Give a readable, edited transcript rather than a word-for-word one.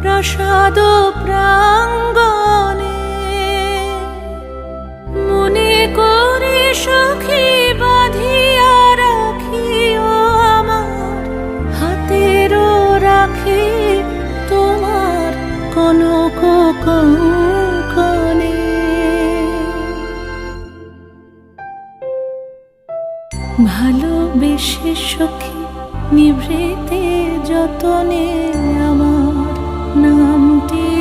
প্রাসাদ প্রাঙ্গণে। মনে করে সখী বাঁধিয়া রাখিও আমার হাতেরও রাখি তোমার কনক কঙ্কণে। ভালোবেসে সখী নিভৃতে যতনে আমার নামটি